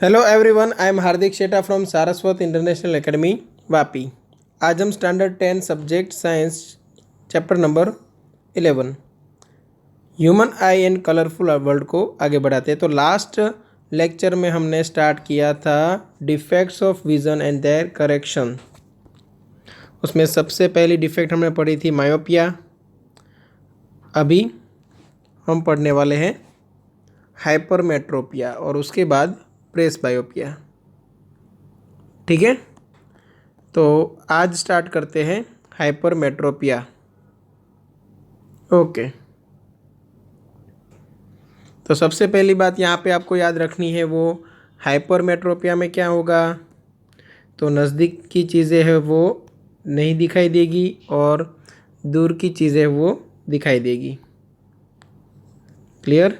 Hello everyone, I am Hardik Sheta from Saraswat international academy Vapi. आज हम standard 10 subject science chapter number 11 human eye and colourful world को आगे बढ़ाते हैं। तो लास्ट लेक्चर में हमने स्टार्ट किया था defects of vision and their correction. उसमें सबसे पहली डिफेक्ट हमने पढ़ी थी मायोपिया। अभी हम पढ़ने वाले हैं हाइपरमेट्रोपिया और उसके बाद प्रेसबायोपिया। ठीक है, तो आज स्टार्ट करते हैं हाइपरमेट्रोपिया। ओके, तो सबसे पहली बात यहाँ पे आपको याद रखनी है वो हाइपरमेट्रोपिया में क्या होगा। तो नज़दीक की चीज़ें हैं वो नहीं दिखाई देगी और दूर की चीज़ें वो दिखाई देगी। क्लियर।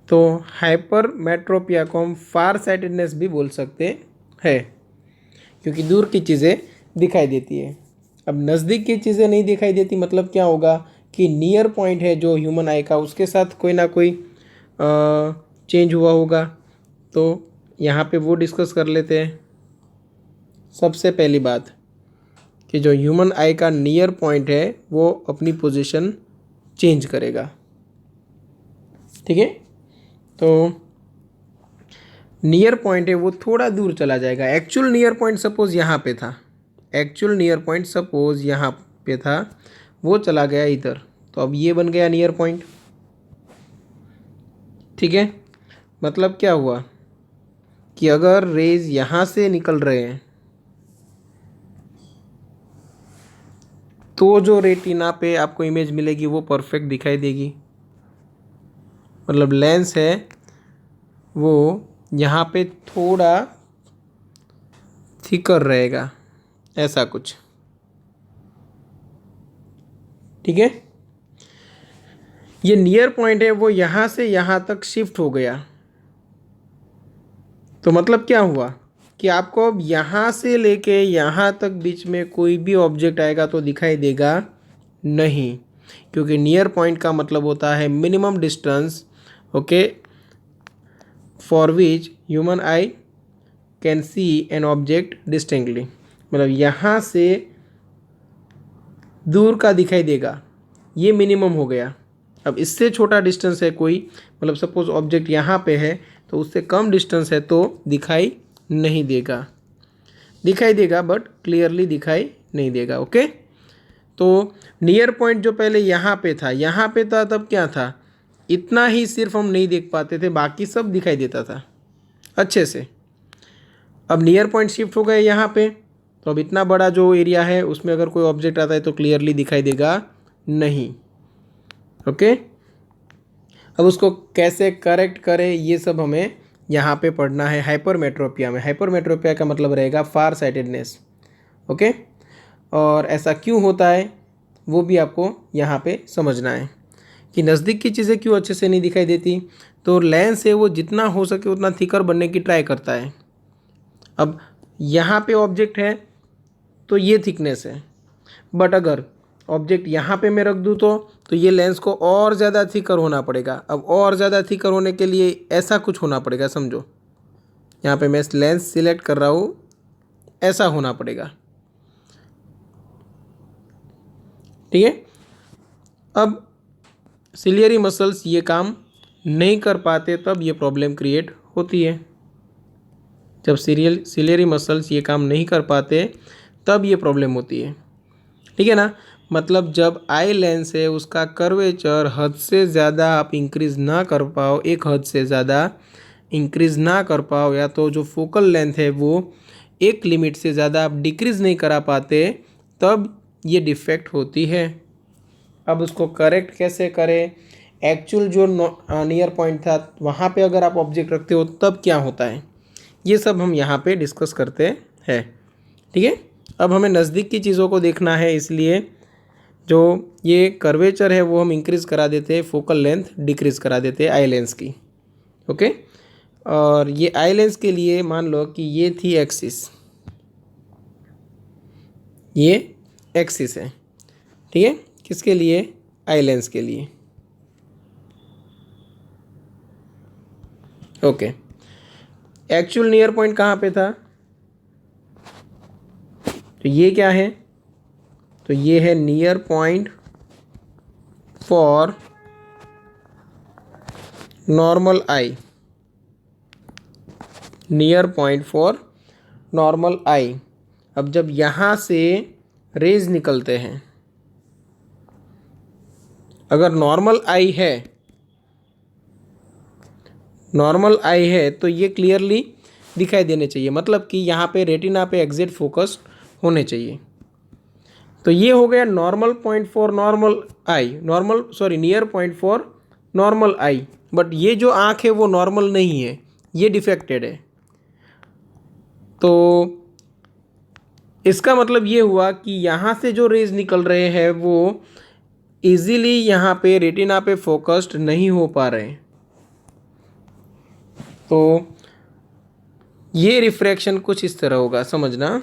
तो हाइपरमेट्रोपिया को हम फार साइटेडनेस भी बोल सकते हैं क्योंकि दूर की चीज़ें दिखाई देती है। अब नज़दीक की चीज़ें नहीं दिखाई देती मतलब क्या होगा कि नियर पॉइंट है जो ह्यूमन आई का उसके साथ कोई ना कोई चेंज हुआ होगा। तो यहाँ पे वो डिस्कस कर लेते हैं। सबसे पहली बात कि जो ह्यूमन आई का नियर पॉइंट है वो अपनी पोजीशन चेंज करेगा। ठीक है, तो नियर पॉइंट है वो थोड़ा दूर चला जाएगा। एक्चुअल नियर पॉइंट सपोज यहाँ पे था, एक्चुअल नियर पॉइंट सपोज यहाँ पे था, वो चला गया इधर, तो अब ये बन गया नियर पॉइंट। ठीक है, मतलब क्या हुआ कि अगर रेज यहाँ से निकल रहे हैं तो जो रेटिना पे आपको इमेज मिलेगी वो परफेक्ट दिखाई देगी। मतलब लेंस है वो यहाँ पे थोड़ा थिकर रहेगा, ऐसा कुछ। ठीक है, ये नियर पॉइंट है वो यहाँ से यहाँ तक शिफ्ट हो गया। तो मतलब क्या हुआ कि आपको अब यहाँ से लेके यहाँ तक बीच में कोई भी ऑब्जेक्ट आएगा तो दिखाई देगा नहीं, क्योंकि नियर पॉइंट का मतलब होता है minimum distance, okay, for which human eye can see an object distinctly. मतलब यहाँ से दूर का दिखाई देगा, ये मिनिमम हो गया। अब इससे छोटा डिस्टेंस है कोई, मतलब सपोज ऑब्जेक्ट यहाँ पे है तो उससे कम डिस्टेंस है तो दिखाई नहीं देगा, दिखाई देगा बट क्लियरली दिखाई नहीं देगा। ओके, तो नियर पॉइंट जो पहले यहाँ पे था, यहाँ पे था तब क्या था, इतना ही सिर्फ हम नहीं देख पाते थे, बाकी सब दिखाई देता था अच्छे से। अब नियर पॉइंट शिफ्ट हो गए यहाँ पे, तो अब इतना बड़ा जो एरिया है उसमें अगर कोई ऑब्जेक्ट आता है तो क्लियरली दिखाई देगा नहीं। ओके, अब उसको कैसे करेक्ट करें ये सब हमें यहाँ पे पढ़ना है हाइपरमेट्रोपिया में। हाइपरमेट्रोपिया का मतलब रहेगा फार साइटेडनेस। ओके, और ऐसा क्यों होता है वो भी आपको यहाँ पे समझना है कि नज़दीक की चीज़ें क्यों अच्छे से नहीं दिखाई देती। तो लेंस है वो जितना हो सके उतना थिकर बनने की ट्राई करता है। अब यहाँ पे ऑब्जेक्ट है तो ये थिकनेस है, बट अगर ऑब्जेक्ट यहाँ पे मैं रख दूँ तो ये लेंस को और ज़्यादा थिकर होना पड़ेगा। अब और ज़्यादा थिकर होने के लिए ऐसा कुछ होना पड़ेगा, समझो यहाँ पे मैं लेंस सिलेक्ट कर रहा हूँ, ऐसा होना पड़ेगा। ठीक है, अब सिलियरी मसल्स ये काम नहीं कर पाते तब ये प्रॉब्लम क्रिएट होती है। जब सिलियरी मसल्स ये काम नहीं कर पाते तब ये प्रॉब्लम होती है। ठीक है ना, मतलब जब आई लेंस है उसका कर्वेचर हद से ज़्यादा आप इंक्रीज़ ना कर पाओ, एक हद से ज़्यादा इंक्रीज़ ना कर पाओ, या तो जो फोकल लेंथ है वो एक लिमिट से ज़्यादा आप डिक्रीज़ नहीं करा पाते, तब ये डिफेक्ट होती है। अब उसको करेक्ट कैसे करें, एक्चुअल जो नियर पॉइंट था वहाँ पे अगर आप ऑब्जेक्ट रखते हो तब क्या होता है, ये सब हम यहाँ पे डिस्कस करते हैं। ठीक है, अब हमें नज़दीक की चीज़ों को देखना है, इसलिए जो ये कर्वेचर है वो हम इंक्रीज़ करा देते हैं, फोकल लेंथ डिक्रीज़ करा देते हैं आई लेंस की। ओके, और ये आई लेंस के लिए मान लो कि ये थी एक्सिस, ये एक्सिस है। ठीक है, किसके लिए, आई लेंस के लिए। ओके, एक्चुअल नियर पॉइंट कहाँ पे था? तो ये क्या है? तो ये है near point for normal eye, near point for normal eye. अब जब यहाँ से रेज निकलते हैं, अगर नॉर्मल आई है, नॉर्मल आई है तो ये क्लियरली दिखाई देने चाहिए, मतलब कि यहाँ पे रेटिना पे एग्जैक्ट फोकस होने चाहिए। तो ये हो गया normal point for normal eye, near point for normal I. But ये जो आँख है वो नॉर्मल नहीं है, ये डिफेक्टेड है। तो इसका मतलब ये हुआ कि यहाँ से जो रेज निकल रहे हैं वो इजीली यहाँ पे रेटिना पे फोकस्ड नहीं हो पा रहे। तो ये रिफ्रैक्शन कुछ इस तरह होगा, समझना।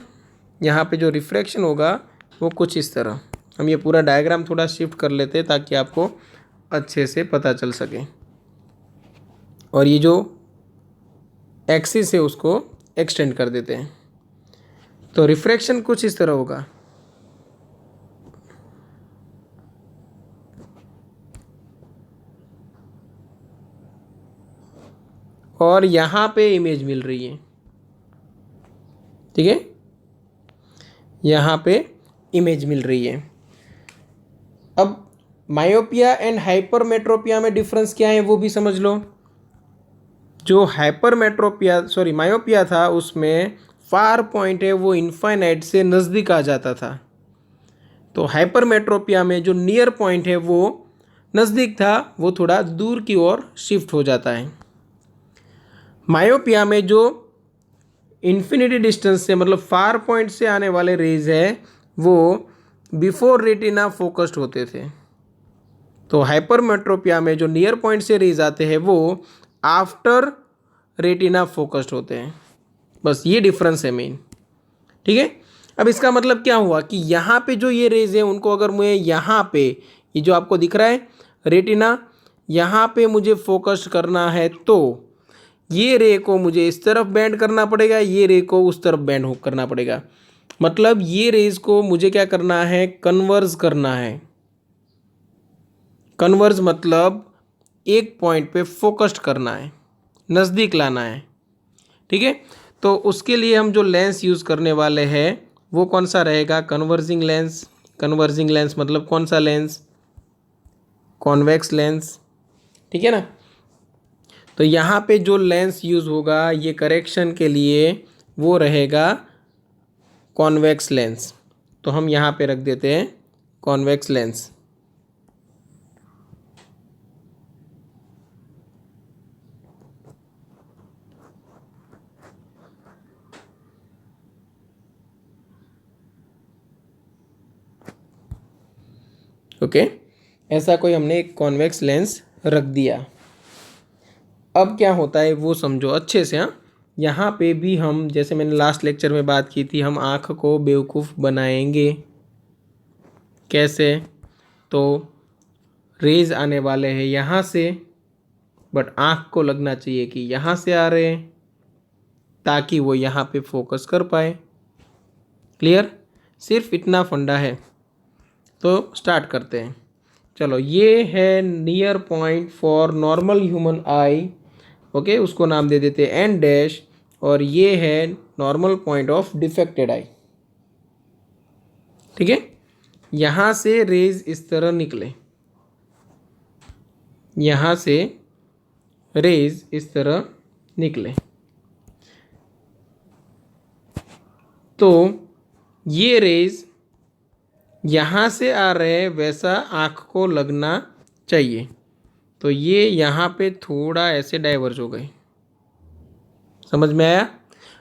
यहाँ पे जो रिफ्रैक्शन होगा वो कुछ इस तरह। हम ये पूरा डायग्राम थोड़ा शिफ्ट कर लेते हैं ताकि आपको अच्छे से पता चल सके। और ये जो एक्सिस है उसको एक्सटेंड कर देते हैं। तो रिफ्रैक्शन कुछ इस तरह होगा। और यहाँ पे इमेज मिल रही है, ठीक है, यहाँ पे इमेज मिल रही है। अब मायोपिया एंड हाइपरमेट्रोपिया में डिफरेंस क्या है वो भी समझ लो। जो मायोपिया था उसमें फार पॉइंट है वो इनफाइनाइट से नज़दीक आ जाता था। तो हाइपरमेट्रोपिया में जो नियर पॉइंट है वो नज़दीक था, वो थोड़ा दूर की ओर शिफ्ट हो जाता है। मायोपिया में जो इन्फिनिटी डिस्टेंस से मतलब फार पॉइंट से आने वाले रेज है वो बिफोर रेटिना फोकस्ड होते थे। तो हाइपरमेट्रोपिया में जो नियर पॉइंट से रेज आते हैं वो आफ्टर रेटिना फोकस्ड होते हैं। बस ये डिफरेंस है मेन, ठीक है। अब इसका मतलब क्या हुआ कि यहाँ पे जो ये रेज है उनको अगर मैं यहाँ पे, ये जो आपको दिख रहा है रेटिना, यहाँ पे मुझे फोकस करना है तो ये रे को मुझे इस तरफ बेंड करना पड़ेगा, ये रे को उस तरफ बेंड करना पड़ेगा। मतलब ये रेज को मुझे क्या करना है, कन्वर्ज करना है। कन्वर्ज मतलब एक पॉइंट पे फोकस्ड करना है, नज़दीक लाना है, ठीक है। तो उसके लिए हम जो लेंस यूज़ करने वाले हैं वो कौन सा रहेगा, कन्वर्जिंग लेंस। कन्वर्जिंग लेंस मतलब कौन सा लेंस, कॉन्वेक्स लेंस, ठीक है ना। तो यहाँ पे जो लेंस यूज़ होगा ये करेक्शन के लिए वो रहेगा कॉन्वेक्स लेंस। तो हम यहाँ पे रख देते हैं कॉन्वेक्स लेंस। ओके, ऐसा कोई हमने एक कॉन्वेक्स लेंस रख दिया। अब क्या होता है वो समझो अच्छे से। हाँ, यहाँ पे भी हम, जैसे मैंने लास्ट लेक्चर में बात की थी, हम आँख को बेवकूफ़ बनाएंगे। कैसे? तो रेज आने वाले हैं यहाँ से, बट आँख को लगना चाहिए कि यहाँ से आ रहे हैं ताकि वो यहाँ पे फोकस कर पाए। क्लियर? सिर्फ इतना फंडा है। तो स्टार्ट करते हैं। चलो, ये है near point for normal human I, okay, उसको नाम दे देते हैं एन डैश। और ये है नॉर्मल पॉइंट ऑफ डिफेक्टेड आई, ठीक है। यहाँ से रेज इस तरह निकले, यहाँ से रेज इस तरह निकले, तो ये रेज यहाँ से आ रहे हैं वैसा आँख को लगना चाहिए। तो ये यहाँ पे थोड़ा ऐसे डाइवर्ज हो गए, समझ में आया?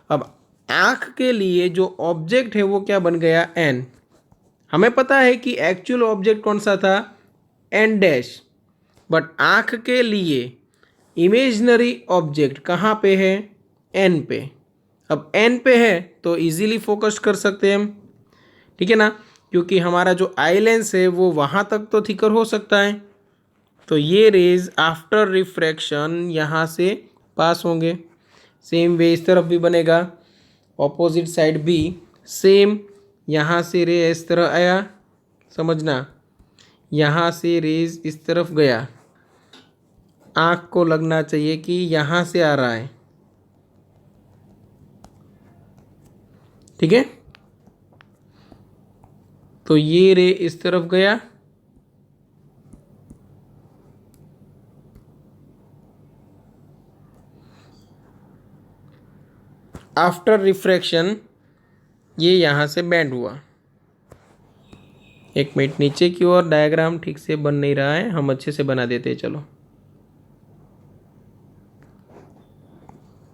अब आँख के लिए जो ऑब्जेक्ट है वो क्या बन गया, एन। हमें पता है कि एक्चुअल ऑब्जेक्ट कौन सा था, एन डैश, बट आँख के लिए इमेजनरी ऑब्जेक्ट कहाँ पे है, एन पे। अब एन पे है तो इजीली फोकस कर सकते हैं हम, ठीक है ना, क्योंकि हमारा जो आई लेंस है वो वहाँ तक तो थिकर हो सकता है। तो ये रेज आफ्टर रिफ्रैक्शन यहाँ से पास होंगे। सेम वे इस तरफ भी बनेगा, ऑपोजिट साइड भी सेम। यहाँ से रे इस तरह आया, समझना, यहाँ से रेज इस तरफ गया, आँख को लगना चाहिए कि यहाँ से आ रहा है, ठीक है। तो ये रे इस तरफ गया, आफ्टर रिफ्रैक्शन ये यहाँ से बेंड हुआ। एक मिनट, नीचे की ओर डायग्राम ठीक से बन नहीं रहा है, हम अच्छे से बना देते हैं। चलो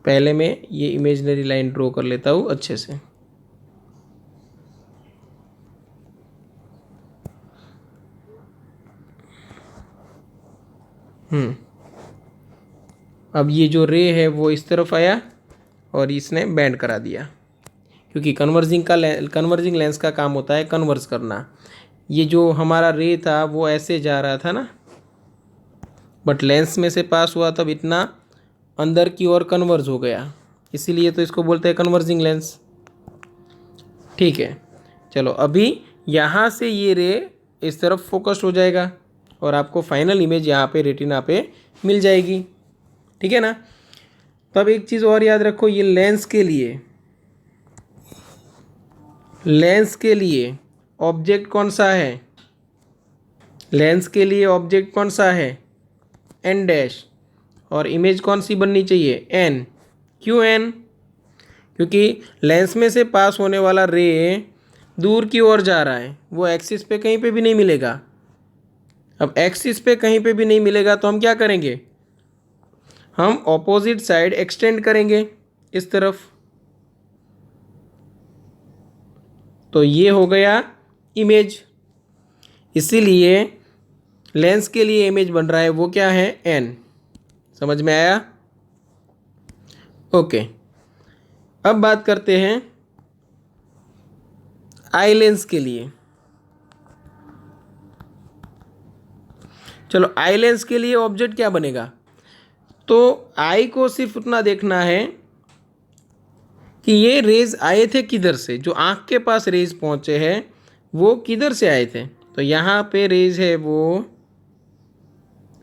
पहले मैं ये इमेजिनरी लाइन ड्रॉ कर लेता हूँ अच्छे से। अब ये जो रे है वो इस तरफ आया और इसने बेंड करा दिया, क्योंकि कन्वर्जिंग लेंस का काम होता है कन्वर्ज करना। ये जो हमारा रे था वो ऐसे जा रहा था ना, बट लेंस में से पास हुआ तब इतना अंदर की ओर कन्वर्ज हो गया, इसीलिए तो इसको बोलते हैं कन्वर्जिंग लेंस, ठीक है। चलो अभी यहाँ से ये रे इस तरफ फोकस्ड हो जाएगा और आपको फाइनल इमेज यहाँ पे रेटिना पे मिल जाएगी, ठीक है ना। तब एक चीज़ और याद रखो, ये लेंस के लिए ऑब्जेक्ट कौन सा है, लेंस के लिए ऑब्जेक्ट कौन सा है, एन डैश, और इमेज कौन सी बननी चाहिए, एन। क्यों एन? क्योंकि लेंस में से पास होने वाला रे दूर की ओर जा रहा है, वो एक्सिस पे कहीं पे भी नहीं मिलेगा। अब एक्सिस पे कहीं पे भी नहीं मिलेगा तो हम क्या करेंगे, हम ऑपोजिट साइड एक्सटेंड करेंगे इस तरफ। तो ये हो गया इमेज, इसीलिए लेंस के लिए इमेज बन रहा है वो क्या है, एन। समझ में आया? ओके। अब बात करते हैं आई लेंस के लिए। चलो आई लेंस के लिए ऑब्जेक्ट क्या बनेगा, तो आई को सिर्फ उतना देखना है कि ये रेज आए थे किधर से, जो आँख के पास रेज पहुँचे हैं वो किधर से आए थे। तो यहाँ पे रेज है वो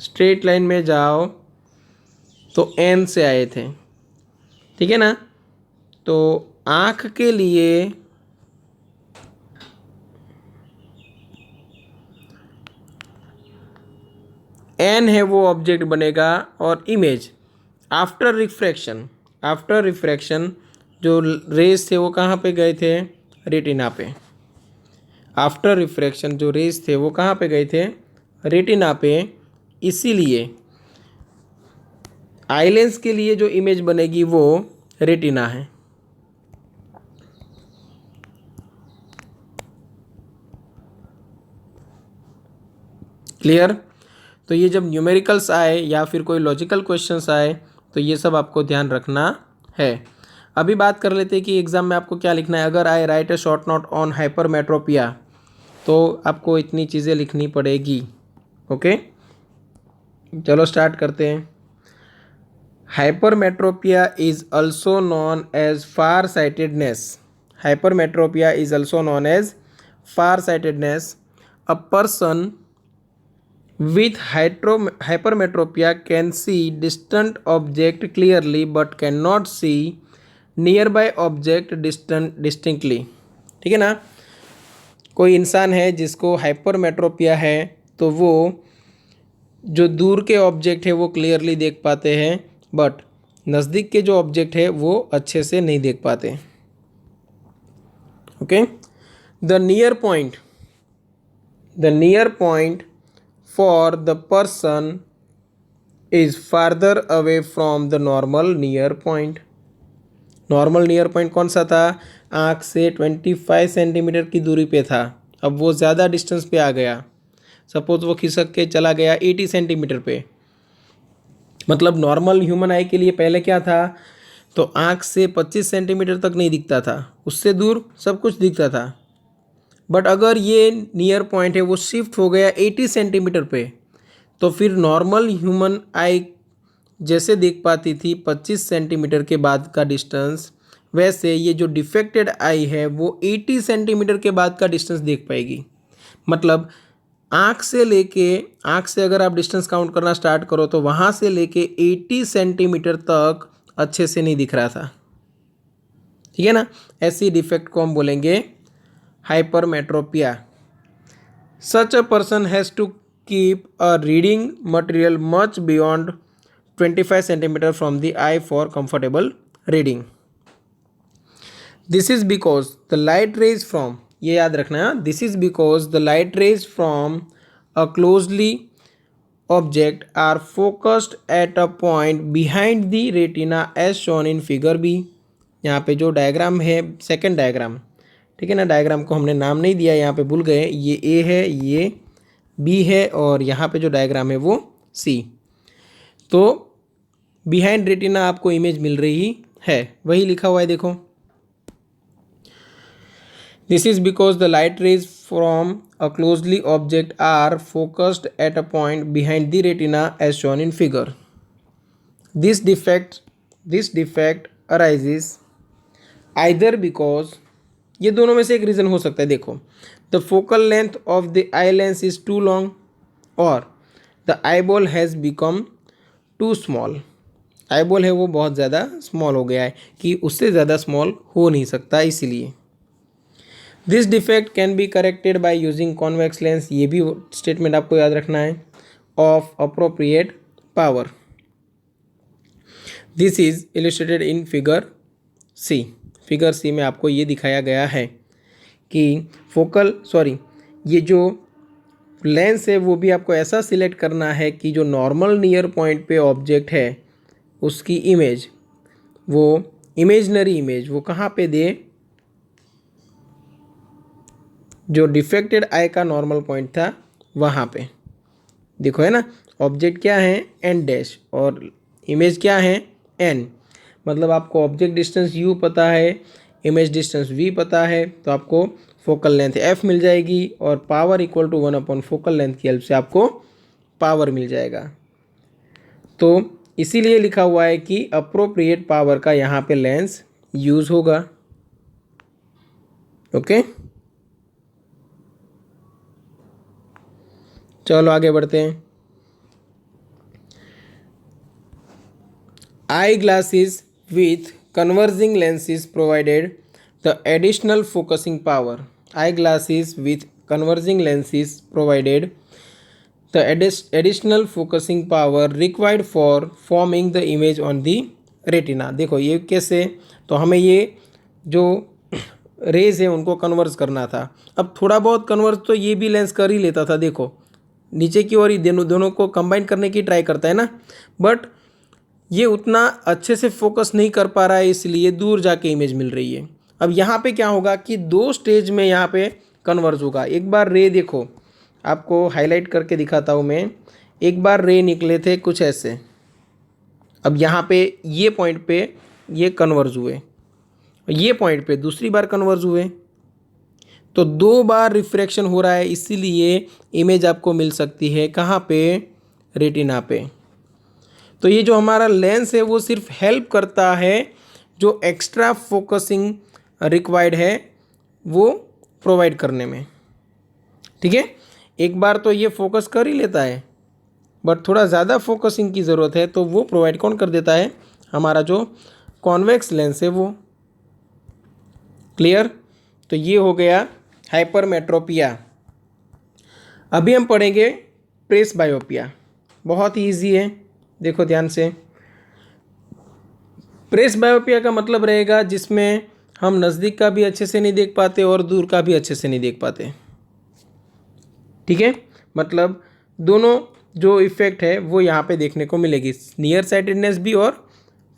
स्ट्रेट लाइन में जाओ तो एन से आए थे, ठीक है ना। तो आँख के लिए एन है वो ऑब्जेक्ट बनेगा, और इमेज आफ्टर रिफ्रैक्शन जो रेज थे वो कहाँ पे गए थे, रेटिना पे। आफ्टर रिफ्रैक्शन जो रेज थे वो कहाँ पे गए थे, रेटिना पे। इसीलिए आई लेंस के लिए जो इमेज बनेगी वो रेटिना है। क्लियर? तो ये जब न्यूमेरिकल्स आए या फिर कोई लॉजिकल क्वेश्चंस आए तो ये सब आपको ध्यान रखना है। अभी बात कर लेते हैं कि एग्ज़ाम में आपको क्या लिखना है। अगर I write a short note on hypermetropia तो आपको इतनी चीज़ें लिखनी पड़ेगी। ओके, चलो स्टार्ट करते हैं। Hypermetropia is also known as far sightedness. Hypermetropia is also known as far sightedness. A person with hypermetropia can see distant object clearly but cannot see nearby object distinctly। ठीक है ना। कोई इंसान है जिसको हाइपरमेट्रोपिया है तो वो जो दूर के ऑब्जेक्ट है वो क्लियरली देख पाते हैं, बट नज़दीक के जो ऑब्जेक्ट है वो अच्छे से नहीं देख पाते। Okay, the near point for the person is farther away from the normal near point। Normal near point कौन सा था, आँख से 25 सेंटीमीटर की दूरी पे था, अब वो ज़्यादा डिस्टेंस पे आ गया। सपोज वो खिसक के चला गया 80 सेंटीमीटर पे, मतलब नॉर्मल ह्यूमन आई के लिए पहले क्या था, तो आँख से 25 सेंटीमीटर तक नहीं दिखता था, उससे दूर सब कुछ दिखता था। बट अगर ये नियर पॉइंट है वो शिफ्ट हो गया 80 सेंटीमीटर पे, तो फिर नॉर्मल ह्यूमन आई जैसे देख पाती थी 25 सेंटीमीटर के बाद का डिस्टेंस, वैसे ये जो डिफेक्टेड आई है वो 80 सेंटीमीटर के बाद का डिस्टेंस देख पाएगी। मतलब आँख से अगर आप डिस्टेंस काउंट करना स्टार्ट करो तो वहाँ से लेके 80 सेंटीमीटर तक अच्छे से नहीं दिख रहा था। ठीक है ना। ऐसी डिफेक्ट को हम बोलेंगे hypermetropia. Such a person has to keep a reading material much beyond 25 centimetre from the eye for comfortable reading. This is because the light rays from, ये याद रखना है, this is because the light rays from a closely object are focused at a point behind the retina as shown in figure B. यहाँ पे जो diagram है, second diagram, ठीक है ना, डायग्राम को हमने नाम नहीं दिया, यहाँ पे भूल गए, ये ए है, ये बी है, और यहाँ पे जो डायग्राम है वो सी। तो बिहाइंड रेटिना आपको इमेज मिल रही है, वही लिखा हुआ है, देखो। This is because the light rays from a closely object are focused at a point behind the retina as shown in figure. This defect arises either because, ये दोनों में से एक रीज़न हो सकता है, देखो, the focal length of the eye lens is too long or the eyeball has become too small. eyeball है वो बहुत ज़्यादा स्मॉल हो गया है कि उससे ज़्यादा स्मॉल हो नहीं सकता, इसीलिए। This defect can be corrected by using convex lens, ये भी स्टेटमेंट आपको याद रखना है, of appropriate power. This is illustrated in figure C. Figure C में आपको ये दिखाया गया है कि ये जो लेंस है वो भी आपको ऐसा सिलेक्ट करना है कि जो नॉर्मल नियर पॉइंट पे ऑब्जेक्ट है उसकी इमेज, वो इमेजनरी इमेज वो कहाँ पे दे, जो डिफेक्टेड आई का नॉर्मल पॉइंट था वहाँ पे। देखो है ना, ऑब्जेक्ट क्या है एन डैश और इमेज क्या है एन। मतलब आपको ऑब्जेक्ट डिस्टेंस यू पता है, इमेज डिस्टेंस वी पता है, तो आपको फोकल लेंथ एफ मिल जाएगी और power equal to 1/, focal length की हेल्प से आपको पावर मिल जाएगा। तो इसीलिए लिखा हुआ है कि अप्रोप्रिएट पावर का यहाँ पे लेंस यूज़ होगा। ओके, चलो आगे बढ़ते हैं। Eye glasses with converging lenses provided the additional focusing power. Eye glasses with converging lenses provided the additional focusing power required for forming the image on the retina. देखो ये कैसे, तो हमें ये जो रेज है उनको कन्वर्ज करना था। अब थोड़ा बहुत कन्वर्ज तो ये भी लेंस कर ही लेता था, देखो नीचे की ओर ही दोनों को कंबाइन करने की ट्राई करता है ना, बट ये उतना अच्छे से फोकस नहीं कर पा रहा है, इसलिए दूर जाके इमेज मिल रही है। अब यहाँ पे क्या होगा कि 2 स्टेज में यहाँ पे कन्वर्ज होगा। एक बार रे देखो, आपको हाईलाइट करके दिखाता हूँ मैं। एक बार रे निकले थे कुछ ऐसे, अब यहाँ पे ये पॉइंट पे ये कन्वर्ज हुए, ये पॉइंट पे दूसरी बार कन्वर्ज हुए, तो 2 बार रिफ्रैक्शन हो रहा है, इसीलिए इमेज आपको मिल सकती है कहाँ पे, रेटिना पे। तो ये जो हमारा लेंस है वो सिर्फ हेल्प करता है, जो एक्स्ट्रा फोकसिंग रिक्वायर्ड है वो प्रोवाइड करने में। ठीक है, एक बार तो ये फोकस कर ही लेता है, बट थोड़ा ज़्यादा फोकसिंग की ज़रूरत है तो वो प्रोवाइड कौन कर देता है, हमारा जो कॉन्वेक्स लेंस है वो। क्लियर, तो ये हो गया हाइपरमेट्रोपिया। अभी हम पढ़ेंगे प्रेसबायोपिया, बहुत ही ईजी है, देखो ध्यान से। प्रेसबायोपिया का मतलब रहेगा जिसमें हम नज़दीक का भी अच्छे से नहीं देख पाते और दूर का भी अच्छे से नहीं देख पाते। ठीक है, मतलब दोनों जो इफ़ेक्ट है वो यहाँ पे देखने को मिलेगी, नियर साइटेडनेस भी और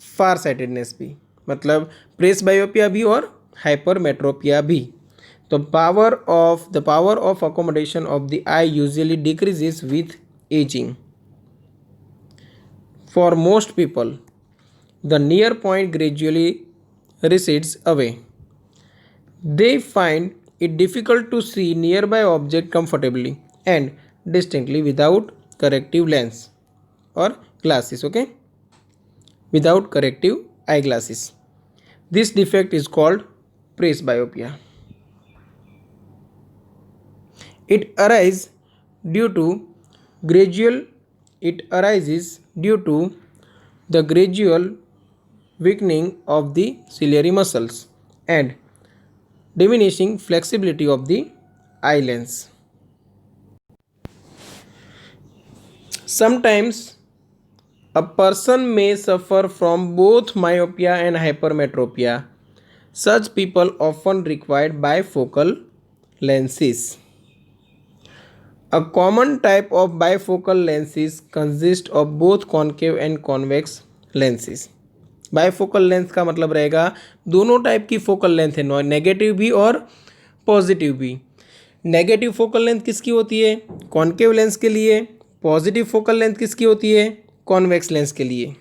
फार साइटेडनेस भी, मतलब प्रेसबायोपिया भी और हाइपरमेट्रोपिया भी। तो the power of accommodation of the I usually decreases with ageing. For most people, the near point gradually recedes away. They find it difficult to see nearby object comfortably and distinctly without corrective lens or glasses. Okay? without corrective eyeglasses. This defect is called presbyopia. It arises due to gradual it arises due to the gradual weakening of the ciliary muscles and diminishing flexibility of the eye lens. Sometimes a person may suffer from both myopia and hypermetropia. Such people often require bifocal lenses. A common type of bifocal lenses consists of both concave and convex lenses. Bifocal length का मतलब रहेगा दोनों type की focal length है, negative भी और positive भी। Negative focal length किसकी होती है? कॉन्केव लेंस के लिए। पॉजिटिव फोकल लेंथ किसकी होती है? कॉन्वेक्स लेंस के लिए।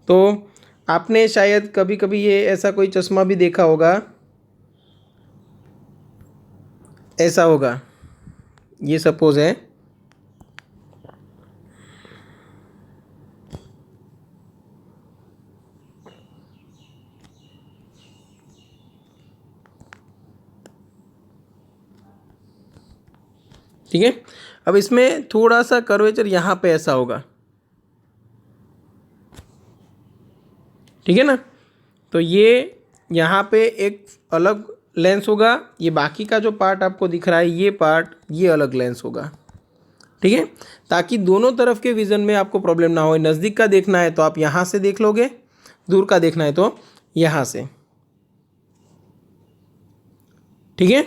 तो आपने शायद कभी कभी ये ऐसा कोई चश्मा भी देखा होगा, ऐसा होगा, ये सपोज है, ठीक है। अब इसमें थोड़ा सा कर्वेचर यहाँ पे ऐसा होगा, ठीक है ना। तो ये यहाँ पे एक अलग लेंस होगा, ये बाकी का जो पार्ट आपको दिख रहा है ये पार्ट ये अलग लेंस होगा, ठीक है, ताकि दोनों तरफ के विज़न में आपको प्रॉब्लम ना हो। नज़दीक का देखना है तो आप यहाँ से देख लोगे, दूर का देखना है तो यहाँ से, ठीक है।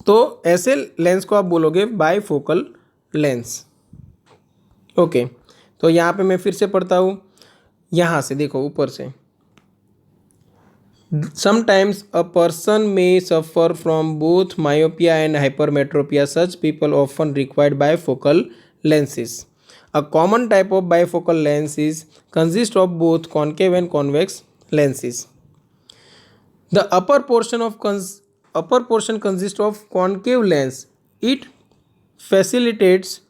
तो ऐसे लेंस को आप बोलोगे बायफोकल लेंस। ओके, तो यहाँ पे मैं फिर से पढ़ता हूँ, यहाँ से देखो ऊपर से। Sometimes a person may suffer from both myopia and hypermetropia. Such people often require bifocal lenses. A common type of bifocal lens consists of both concave and convex lenses. The upper portion consists of concave lens. It facilitates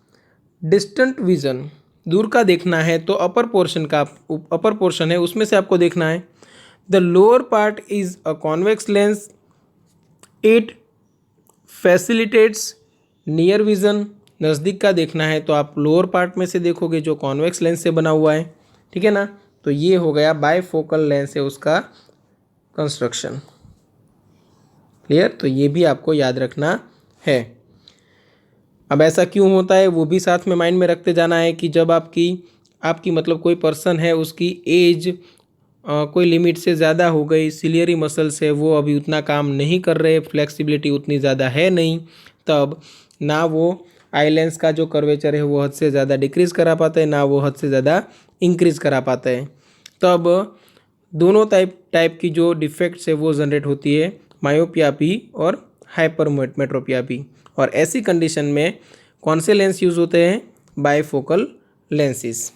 distant vision. दूर का देखना है तो upper portion है उसमें से आपको देखना है। The lower part is a convex lens. It facilitates near vision. नज़दीक का देखना है तो आप लोअर पार्ट में से देखोगे जो कॉन्वेक्स लेंस से बना हुआ है, ठीक है ना। तो ये हो गया बायफोकल लेंस है उसका कंस्ट्रक्शन। क्लियर? तो ये भी आपको याद रखना है। अब ऐसा क्यों होता है वो भी साथ में माइंड में रखते जाना है कि जब आपकी मतलब कोई पर्सन है उसकी एज कोई लिमिट से ज़्यादा हो गई, सिलियरी मसल्स है वो अभी उतना काम नहीं कर रहे, फ्लेक्सिबिलिटी उतनी ज़्यादा है नहीं, तब ना वो आई लेंस का जो कर्वेचर है वो हद से ज़्यादा डिक्रीज़ करा पाता है, ना वो हद से ज़्यादा इंक्रीज़ करा पाता है। तब दोनों टाइप की जो डिफेक्ट्स है वो जनरेट होती है, मायोपिया भी और हाइपरमेट्रोपिया भी। और ऐसी कंडीशन में कौन से लेंस यूज़ होते हैं? Bifocal lenses.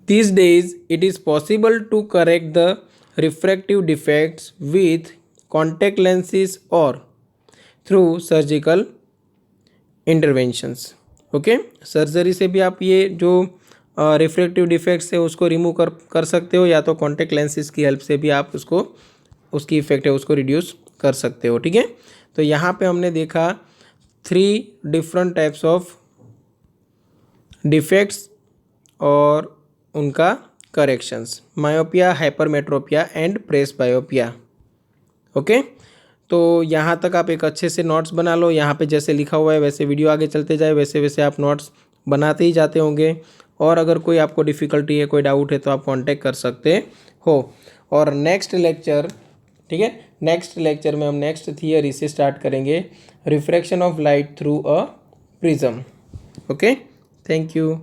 These days, it is possible to correct the refractive defects with contact lenses or through surgical interventions. Okay, surgery से भी आप ये जो रिफ्रैक्टिव डिफेक्ट्स है उसको रिमूव कर सकते हो, या तो कॉन्टैक्ट लेंसेज की हेल्प से भी आप उसकी इफेक्ट है उसको रिड्यूस कर सकते हो, ठीक है। तो यहाँ पे हमने देखा 3 डिफरेंट टाइप्स ऑफ डिफेक्ट्स और उनका corrections, myopia, hypermetropia and presbyopia. Okay, तो यहाँ तक आप एक अच्छे से नोट्स बना लो। यहाँ पे जैसे लिखा हुआ है वैसे वीडियो आगे चलते जाए, वैसे वैसे आप नोट्स बनाते ही जाते होंगे। और अगर कोई आपको डिफ़िकल्टी है, कोई डाउट है तो आप कांटेक्ट कर सकते हो। और नेक्स्ट लेक्चर, ठीक है, नेक्स्ट लेक्चर में हम नेक्स्ट थियरी से स्टार्ट करेंगे, refraction of light through a prism. Okay, thank you.